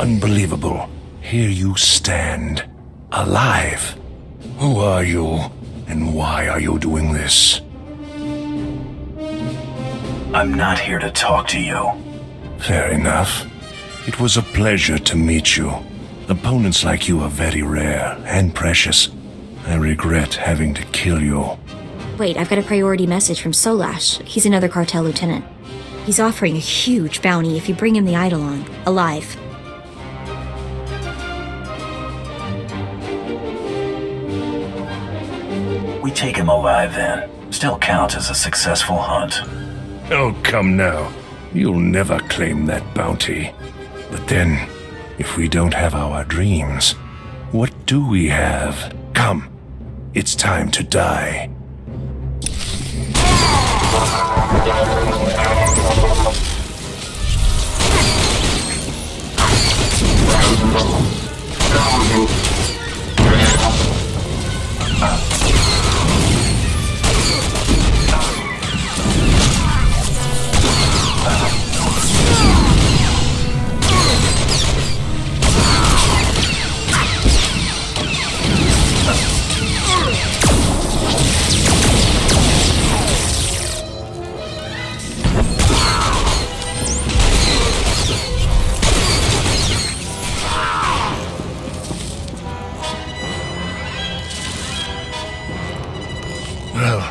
Unbelievable. Here you stand, alive. Who are you, and why are you doing this? I'm not here to talk to you. Fair enough. It was a pleasure to meet you. Opponents like you are very rare and precious. I regret having to kill you. Wait, I've got a priority message from Solash. He's another cartel lieutenant. He's offering a huge bounty if you bring him the Eidolon, alive. We take him alive then. Still counts as a successful hunt. Oh, come now. You'll never claim that bounty. But then, if we don't have our dreams, what do we have? Come, it's time to die. Well,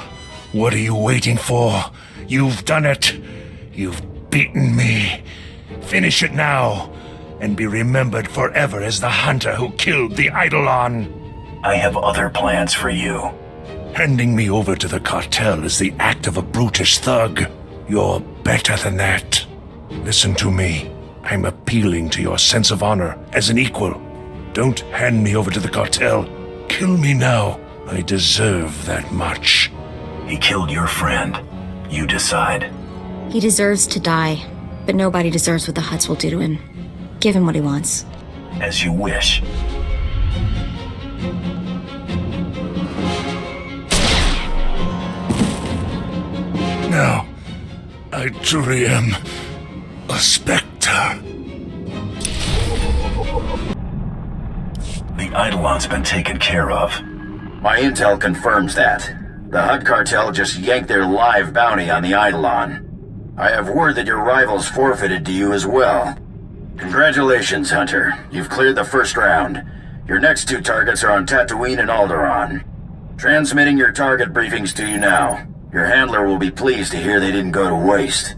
what are you waiting for? You've done it. You've beaten me. Finish it now, and be remembered forever as the hunter who killed the Eidolon. I have other plans for you. Handing me over to the cartel is the act of a brutish thug. You're better than that. Listen to me. I'm appealing to your sense of honor as an equal. Don't hand me over to the cartel. Kill me now. I deserve that much. He killed your friend. You decide. He deserves to die, but nobody deserves what the Hutts will do to him. Give him what he wants. As you wish. Now, I truly am a specter. The Eidolon's been taken care of. My intel confirms that. The Hutt cartel just yanked their live bounty on the Eidolon. I have word that your rivals forfeited to you as well. Congratulations, Hunter. You've cleared the first round. Your next two targets are on Tatooine and Alderaan. Transmitting your target briefings to you now. Your handler will be pleased to hear they didn't go to waste.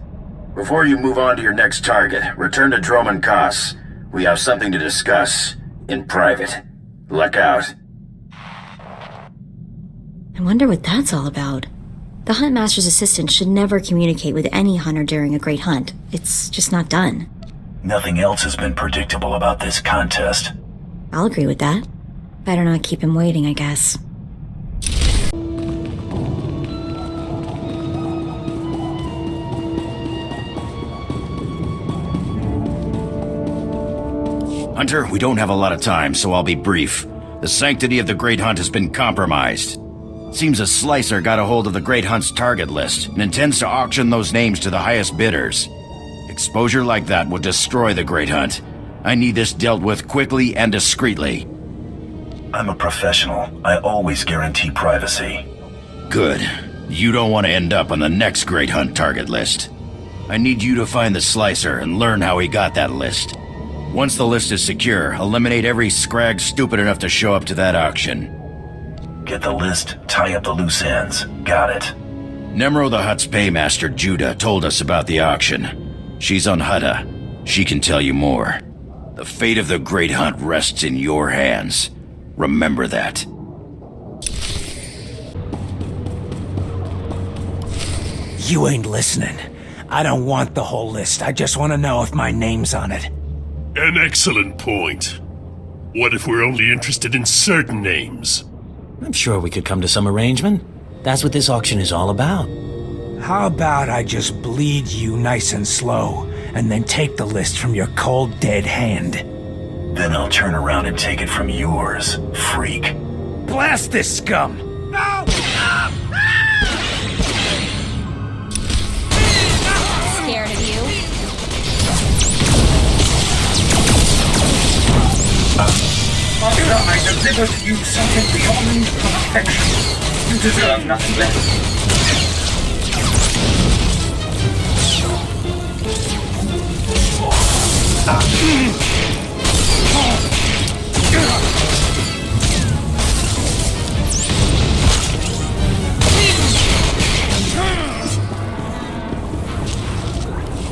Before you move on to your next target, return to Droman Kos. We have something to discuss. In private. Luck out. I wonder what that's all about. The Huntmaster's assistant should never communicate with any hunter during a great hunt. It's just not done. Nothing else has been predictable about this contest. I'll agree with that. Better not keep him waiting, I guess. Hunter, we don't have a lot of time, so I'll be brief. The sanctity of the Great Hunt has been compromised. Seems a slicer got a hold of the Great Hunt's target list and intends to auction those names to the highest bidders. Exposure like that would destroy the Great Hunt. I need this dealt with quickly and discreetly. I'm a professional. I always guarantee privacy. Good. You don't want to end up on the next Great Hunt target list. I need you to find the slicer and learn how he got that list. Once the list is secure, eliminate every scrag stupid enough to show up to that auction. Get the list, tie up the loose ends. Got it. Nemro the Hutt's paymaster, Judah, told us about the auction. She's on Hutta. She can tell you more. The fate of the Great Hunt rests in your hands. Remember that. You ain't listening. I don't want the whole list. I just want to know if my name's on it. An excellent point. What if we're only interested in certain names? I'm sure we could come to some arrangement. That's what this auction is all about. How about I just bleed you nice and slow, and then take the list from your cold, dead hand? Then I'll turn around and take it from yours, freak. Blast this scum! No! Scared of you? delivered you something beyond perfection. You deserve nothing less.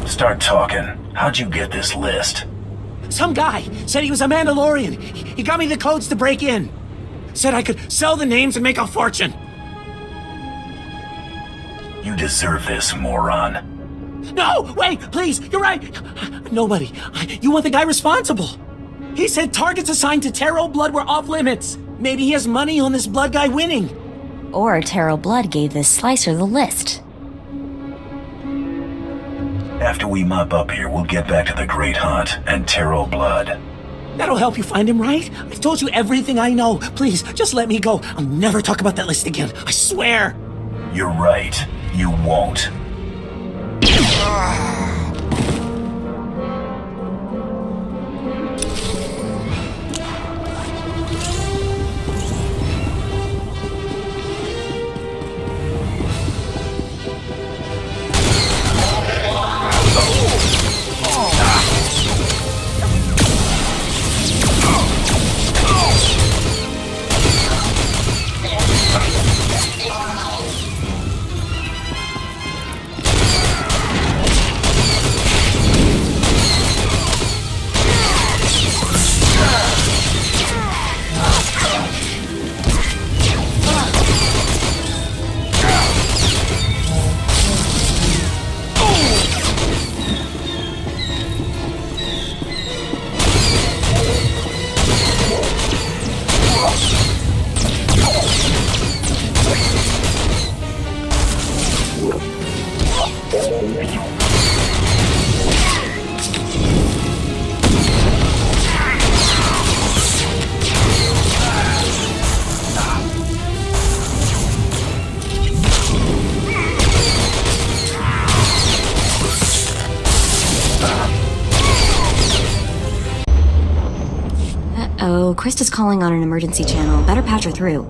Start talking. How'd you get this list? Some guy said he was a Mandalorian. He got me the codes to break in. Said I could sell the names and make a fortune. You deserve this, moron. No, wait, please, you're right. Nobody. You want the guy responsible. He said targets assigned to Taro Blood were off limits. Maybe he has money on this Blood guy winning. Or Taro Blood gave this Slicer the list. After we mop up here, we'll get back to the Great Hunt and Taro Blood. That'll help you find him, right? I've told you everything I know. Please, just let me go. I'll never talk about that list again. I swear. You're right. You won't. Uh-oh, Krista's calling on an emergency channel. Better patch her through.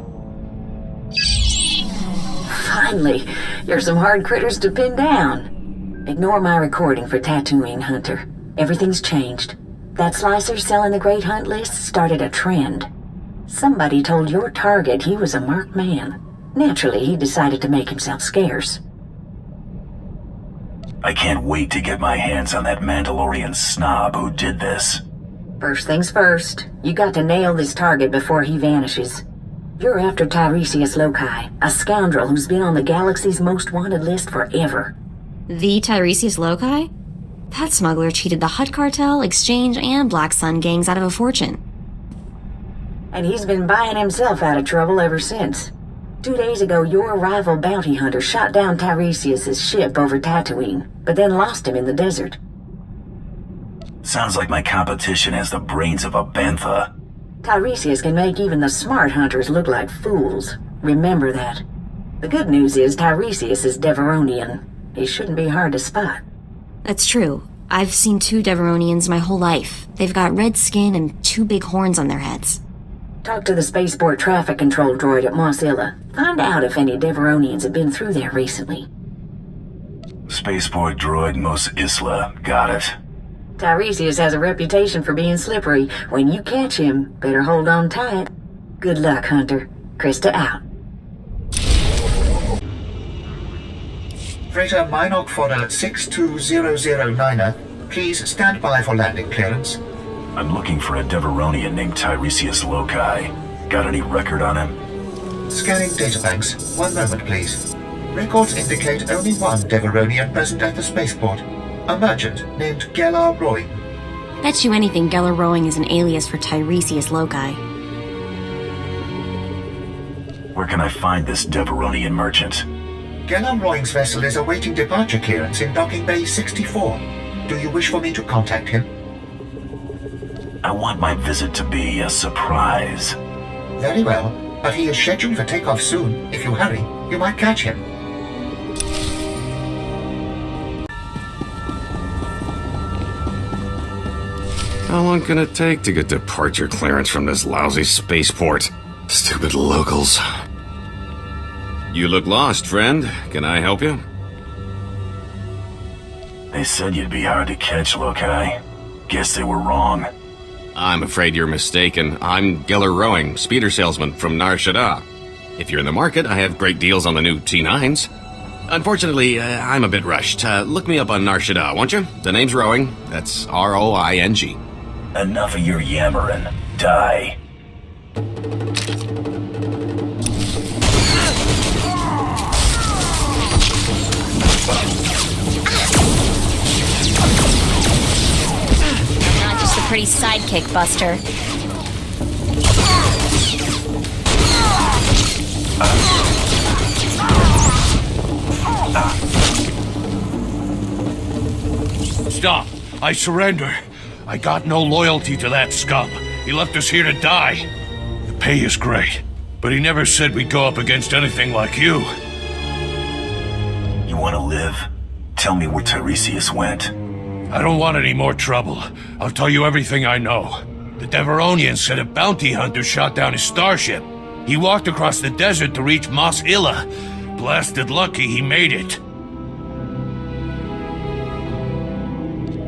Finally, you're some hard critters to pin down. Ignore my recording for Tatooine, Hunter. Everything's changed. That Slicer selling the Great Hunt list started a trend. Somebody told your target he was a marked man. Naturally, he decided to make himself scarce. I can't wait to get my hands on that Mandalorian snob who did this. First things first, you got to nail this target before he vanishes. You're after Tiresias Loci, a scoundrel who's been on the galaxy's most wanted list forever. The Tiresias Loci? That smuggler cheated the Hutt Cartel, Exchange, and Black Sun gangs out of a fortune. And he's been buying himself out of trouble ever since. 2 days ago, your rival bounty hunter shot down Tiresias' ship over Tatooine, but then lost him in the desert. Sounds like my competition has the brains of a bantha. Tiresias can make even the smart hunters look like fools. Remember that. The good news is Tiresias is Deveronian. He shouldn't be hard to spot. That's true. I've seen 2 Deveronians my whole life. They've got red skin and 2 big horns on their heads. Talk to the spaceport traffic control droid at Mos Illa. Find out if any Deveronians have been through there recently. Spaceport droid Mos Isla. Got it. Tiresias has a reputation for being slippery. When you catch him, better hold on tight. Good luck, Hunter. Krista out. Freighter Minok Fodder 62009er, please stand by for landing clearance. I'm looking for a Deveronian named Tiresias Loci. Got any record on him? Scanning databanks. 1 moment, please. Records indicate only one Deveronian present at the spaceport. A merchant named Gellar Roy. Bet you anything Gellar Rowing is an alias for Tiresias Loci. Where can I find this Deveronian merchant? Gellar Roying's vessel is awaiting departure clearance in Docking Bay 64. Do you wish for me to contact him? I want my visit to be a surprise. Very well, but he is scheduled for takeoff soon. If you hurry, you might catch him. How long can it take to get departure clearance from this lousy spaceport? Stupid locals. You look lost, friend. Can I help you? They said you'd be hard to catch, Lokai. Guess they were wrong. I'm afraid you're mistaken. I'm Geller Rowing, speeder salesman from Nar Shaddaa. If you're in the market, I have great deals on the new T9s. Unfortunately, I'm a bit rushed. Look me up on Nar Shaddaa, won't you? The name's Rowing. That's R-O-I-N-G. Enough of your yammering. Die. Not just a pretty sidekick, Buster. Stop! I surrender. I got no loyalty to that scum. He left us here to die. The pay is great, but he never said we'd go up against anything like you. You want to live? Tell me where Tiresias went. I don't want any more trouble. I'll tell you everything I know. The Deveronian said a bounty hunter shot down his starship. He walked across the desert to reach Mos Illa. Blasted lucky he made it.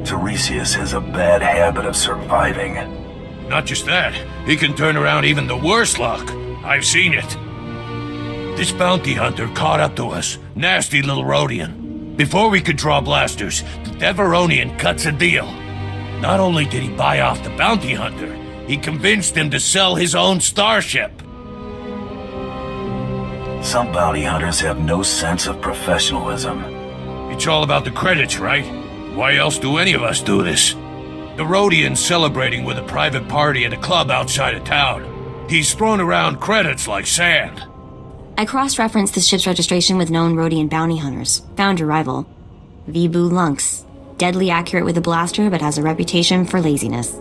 Tiresias has a bad habit of surviving. Not just that, he can turn around even the worst luck. I've seen it. This bounty hunter caught up to us. Nasty little Rhodian. Before we could draw blasters, the Deveronian cuts a deal. Not only did he buy off the bounty hunter, he convinced him to sell his own starship. Some bounty hunters have no sense of professionalism. It's all about the credits, right? Why else do any of us do this? The Rhodian's celebrating with a private party at a club outside of town. He's thrown around credits like sand. I cross-referenced the ship's registration with known Rhodian bounty hunters. Found your rival. Vibu Lunx. Deadly accurate with a blaster, but has a reputation for laziness.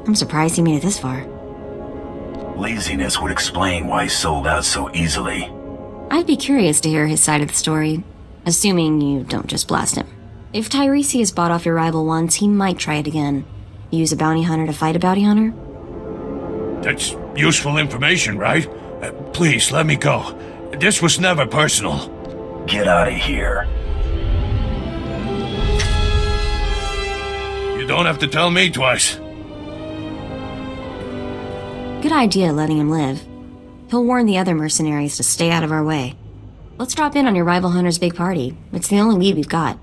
I'm surprised he made it this far. Laziness would explain why he sold out so easily. I'd be curious to hear his side of the story, assuming you don't just blast him. If Tiresias bought off your rival once, he might try it again. Use a bounty hunter to fight a bounty hunter? That's useful information, right? Please, let me go. This was never personal. Get out of here. You don't have to tell me twice. Good idea letting him live. He'll warn the other mercenaries to stay out of our way. Let's drop in on your rival hunter's big party. It's the only lead we've got.